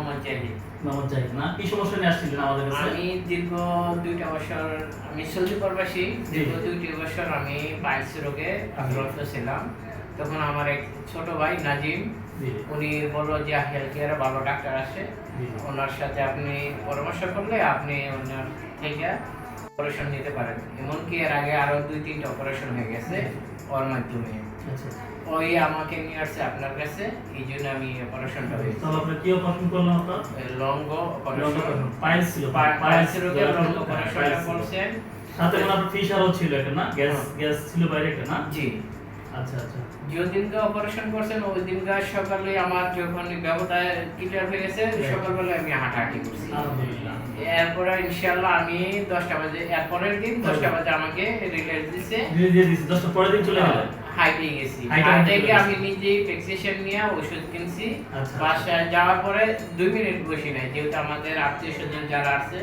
মোহাম্মদ জাহিদ। মোহাম্মদ জাহিদ না, কি সমস্যা নিয়ে আসছিলেন আমাদের কাছে? আমি দীর্ঘ 2টা বছর, আমি সৌদি প্রবাসী, দীর্ঘ 2টি বছর আমি পাইলস রোগে আক্রান্ত ছিলাম। তখন আমার এক ছোট ভাই নাজিম, উনি বলল যে হেলথ কেয়ারে ভালো ডাক্তার আছে, ওনার সাথে আপনি পরামর্শ করলে আপনি ওনার থেকে অপারেশন নিতে পারেন। এমনকি এর আগে আরো 2-3টা অপারেশন হয়ে গেছে ওর মাধ্যমে। ওই আমাকে নিয়ে আসছে আপনার কাছে, এই জন্য আমি অপারেশনটা হয়েছে। তাহলে আপনি কি অপারেশন করলেন? আপনার লঙ্গ অপারেশন, পাইলস ছিল, পাইলস রোগের লঙ্গ অপারেশনটা করছেন। সাথে মনে আপনার ফিশারও ছিল একটা না, গ্যাস ছিল বাইরে একটা না? জি। আচ্ছা আচ্ছা। যেদিনকে অপারেশন করছেন ওই দিনকে সকালে আমার যখন ব্যবস্থা ক্লিয়ার হয়ে গেছে, সকালবেলায় আমি হাঁটাহাঁটি করছি। আলহামদুলিল্লাহ। এরপরে ইনশাআল্লাহ আমি 10টা বাজে, এরপরের দিন 10টা বাজে আমাকে রিলিজ দিছে, দিয়ে দিছি 10টা পরের দিন চলে গেলেন। হাইটে গেছি। হাইটে গিয়ে আমি নিজেই প্রেসক্রিপশন নিয়ে ওষুধ কিনছি। বাসায় যাওয়ার পরে 2 মিনিট বসি নাই, যেহেতু আমাদের আত্মীয় স্বজন যারা আছে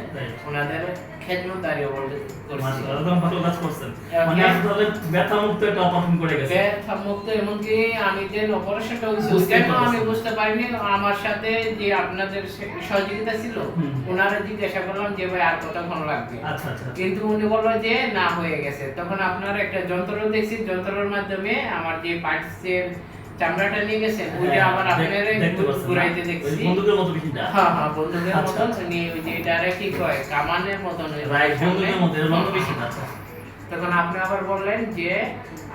ওনাদের খেদমতদারিও করছি। মাশাআল্লাহ, ভালো কাজ করছেন। মানে আসলে ব্যথা মুক্ত একটা অপারেশন করে গেছে। ব্যথা মুক্ত, এমনকি আমি যে অপারেশনটা হইছে ওইটাও আমি বুঝতে পারিনি। আমার সাথে যে আপনাদের সহযোগিতা ছিল, ওনারা জিজ্ঞাসা করলাম যে ভাই আর কতক্ষণ লাগবে। আচ্ছা আচ্ছা। কিন্তু উনি বলল যে না, হয়ে গেছে। তখন আপনার একটা যন্ত্র দেখছি, যন্ত্রের মাধ্যমে আমার যে পার্টসের চামড়াটা নিয়ে গেছেন ওইটা আবার আপনার ঘুরাইতে দেখছি। বন্দুকের মতো মেশিনটা? হ্যাঁ হ্যাঁ, বন্দুকের মতন। উনি ওই যে এটারে কি কয়, কামানের মতন, রাইট, বন্দুকের মতো এর মতো মেশিন। আচ্ছা। তখন আপনি আবার বললেন যে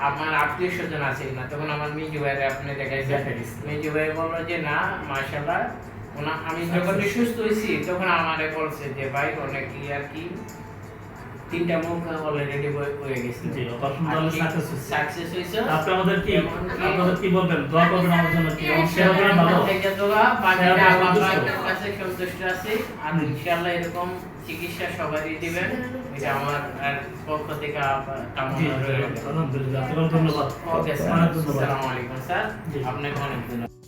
আমার আত্মীয় স্বজন আছে না, তখন আমার মিজু ভাইরে আপনি দেখাইছেন। মিজু ভাই বলল যে না মাশাআল্লাহ, আমি যখন সুস্থ হয়েছি তখন আমারে বলছে যে ভাই অনেক আর কি 3টা মুখ অলরেডি হয়ে গেছে। জি, অপারেশন তাহলে সাকসেস হইছে। আপনি আমাদের কি বলবেন? দোয়া করবেন আমাদের জন্য, কি সেবা করেন ভালো। থেকে দোয়া বাকিটা আল্লাহর কাছে সন্তুষ্ট আছি। আর ইনশাআল্লাহ এরকম চিকিৎসা সবারই দিবেন, এটা আমার পক্ষ থেকে কামনা রইল। আলহামদুলিল্লাহ, ধন্যবাদ। ওকে স্যার, আসসালামু আলাইকুম স্যার, আপনাকে অনেক ধন্যবাদ।